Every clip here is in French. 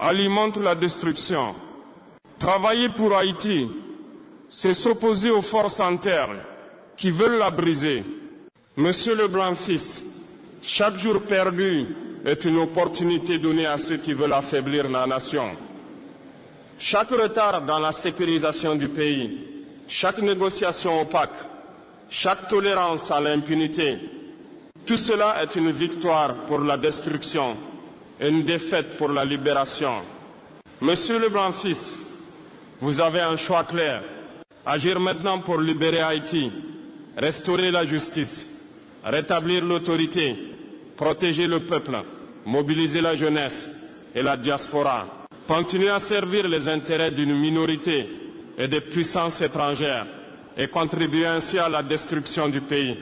alimente la destruction. Travailler pour Haïti, c'est s'opposer aux forces internes qui veulent la briser. Monsieur Leblanc-Fils, chaque jour perdu est une opportunité donnée à ceux qui veulent affaiblir la nation. Chaque retard dans la sécurisation du pays, chaque négociation opaque, chaque tolérance à l'impunité, tout cela est une victoire pour la destruction et une défaite pour la libération. Monsieur Leblanc-Fils, vous avez un choix clair. Agir maintenant pour libérer Haïti, restaurer la justice, rétablir l'autorité, protéger le peuple, mobiliser la jeunesse et la diaspora, continuer à servir les intérêts d'une minorité et des puissances étrangères et contribuer ainsi à la destruction du pays.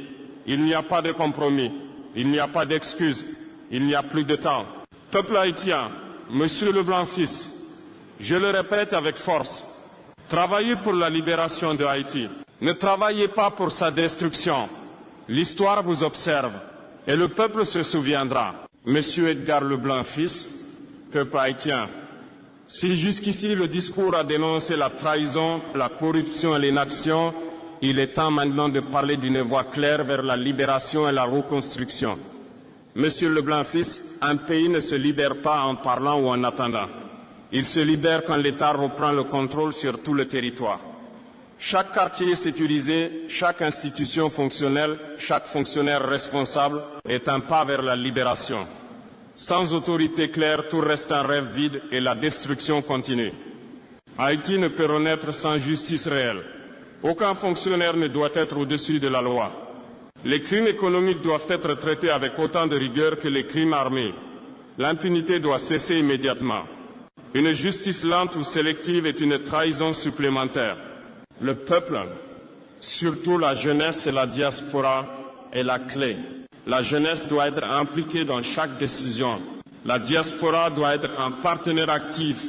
Il n'y a pas de compromis, il n'y a pas d'excuses, il n'y a plus de temps. Peuple haïtien, Monsieur Leblanc-Fils, je le répète avec force, travaillez pour la libération de Haïti. Ne travaillez pas pour sa destruction. L'histoire vous observe et le peuple se souviendra. Monsieur Edgar Leblanc-Fils, peuple haïtien, si jusqu'ici le discours a dénoncé la trahison, la corruption et l'inaction, il est temps maintenant de parler d'une voie claire vers la libération et la reconstruction. Monsieur Leblanc-Fils, un pays ne se libère pas en parlant ou en attendant. Il se libère quand l'État reprend le contrôle sur tout le territoire. Chaque quartier sécurisé, chaque institution fonctionnelle, chaque fonctionnaire responsable est un pas vers la libération. Sans autorité claire, tout reste un rêve vide et la destruction continue. Haïti ne peut renaître sans justice réelle. Aucun fonctionnaire ne doit être au-dessus de la loi. Les crimes économiques doivent être traités avec autant de rigueur que les crimes armés. L'impunité doit cesser immédiatement. Une justice lente ou sélective est une trahison supplémentaire. Le peuple, surtout la jeunesse et la diaspora, est la clé. La jeunesse doit être impliquée dans chaque décision. La diaspora doit être un partenaire actif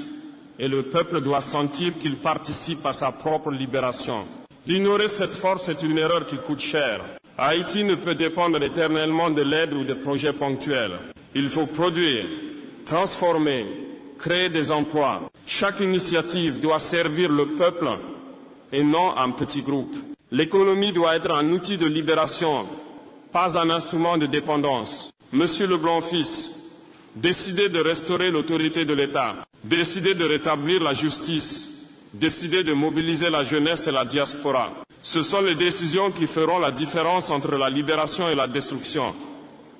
et le peuple doit sentir qu'il participe à sa propre libération. Ignorer cette force est une erreur qui coûte cher. Haïti ne peut dépendre éternellement de l'aide ou des projets ponctuels. Il faut produire, transformer, créer des emplois. Chaque initiative doit servir le peuple et non un petit groupe. L'économie doit être un outil de libération, pas un instrument de dépendance. Monsieur Leblanc-Fils, décidez de restaurer l'autorité de l'État, décidez de rétablir la justice, décidez de mobiliser la jeunesse et la diaspora. Ce sont les décisions qui feront la différence entre la libération et la destruction.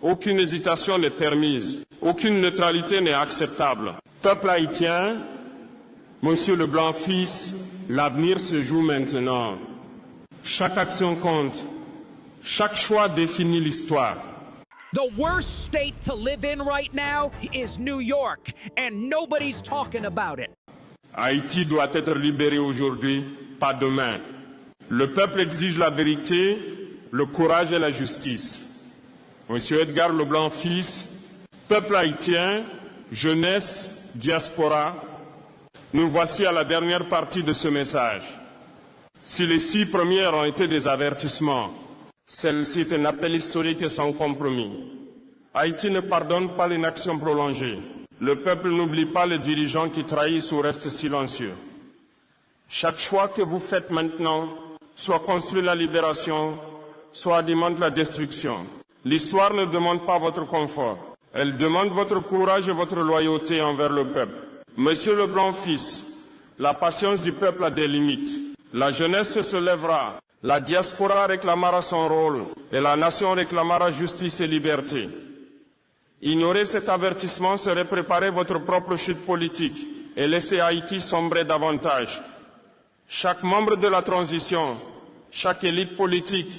Aucune hésitation n'est permise, aucune neutralité n'est acceptable. Peuple haïtien, Monsieur Leblanc-Fils, l'avenir se joue maintenant. Chaque action compte. Chaque choix définit l'histoire. The worst state to live in right now is New York, and nobody's talking about it. Haïti doit être libéré aujourd'hui, pas demain. Le peuple exige la vérité, le courage et la justice. Monsieur Edgar Leblanc-Fils, peuple haïtien, jeunesse, diaspora, nous voici à la dernière partie de ce message. Si les 6 premières ont été des avertissements, celle-ci est un appel historique et sans compromis. Haïti ne pardonne pas l'inaction prolongée. Le peuple n'oublie pas les dirigeants qui trahissent ou restent silencieux. Chaque choix que vous faites maintenant, soit construit la libération, soit alimente la destruction. L'histoire ne demande pas votre confort. Elle demande votre courage et votre loyauté envers le peuple. Monsieur Leblanc-Fils, la patience du peuple a des limites. La jeunesse se lèvera. La diaspora réclamera son rôle et la nation réclamera justice et liberté. Ignorer cet avertissement serait préparer votre propre chute politique et laisser Haïti sombrer davantage. Chaque membre de la transition, chaque élite politique,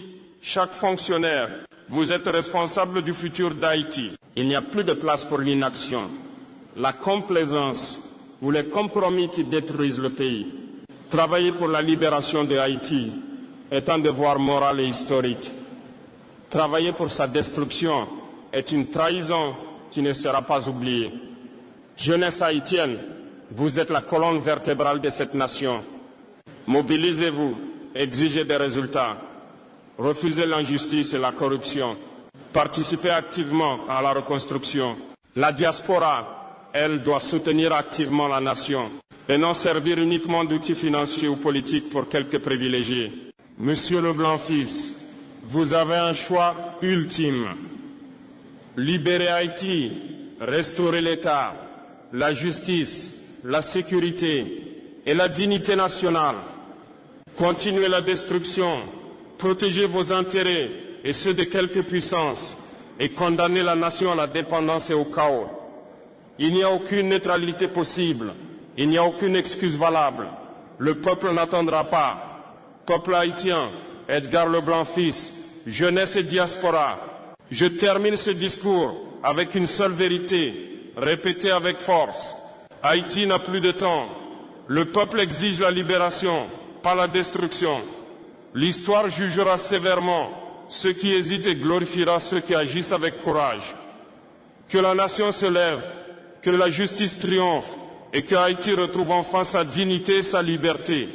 chaque fonctionnaire, vous êtes responsable du futur d'Haïti. Il n'y a plus de place pour l'inaction, la complaisance ou les compromis qui détruisent le pays. Travailler pour la libération de Haïti est un devoir moral et historique. Travailler pour sa destruction est une trahison qui ne sera pas oubliée. Jeunesse haïtienne, vous êtes la colonne vertébrale de cette nation. Mobilisez-vous, exigez des résultats, refusez l'injustice et la corruption, participez activement à la reconstruction. La diaspora, elle, doit soutenir activement la nation et non servir uniquement d'outil financier ou politique pour quelques privilégiés. Monsieur Leblanc-Fils, vous avez un choix ultime. Libérer Haïti, restaurer l'État, la justice, la sécurité et la dignité nationale. Continuer la destruction, protéger vos intérêts et ceux de quelques puissances et condamner la nation à la dépendance et au chaos. Il n'y a aucune neutralité possible, il n'y a aucune excuse valable. Le peuple n'attendra pas. Peuple haïtien, Edgar Leblanc-Fils, jeunesse et diaspora, je termine ce discours avec une seule vérité, répétée avec force. Haïti n'a plus de temps. Le peuple exige la libération, pas la destruction. L'histoire jugera sévèrement ceux qui hésitent et glorifiera ceux qui agissent avec courage. Que la nation se lève, que la justice triomphe et que Haïti retrouve enfin sa dignité et sa liberté.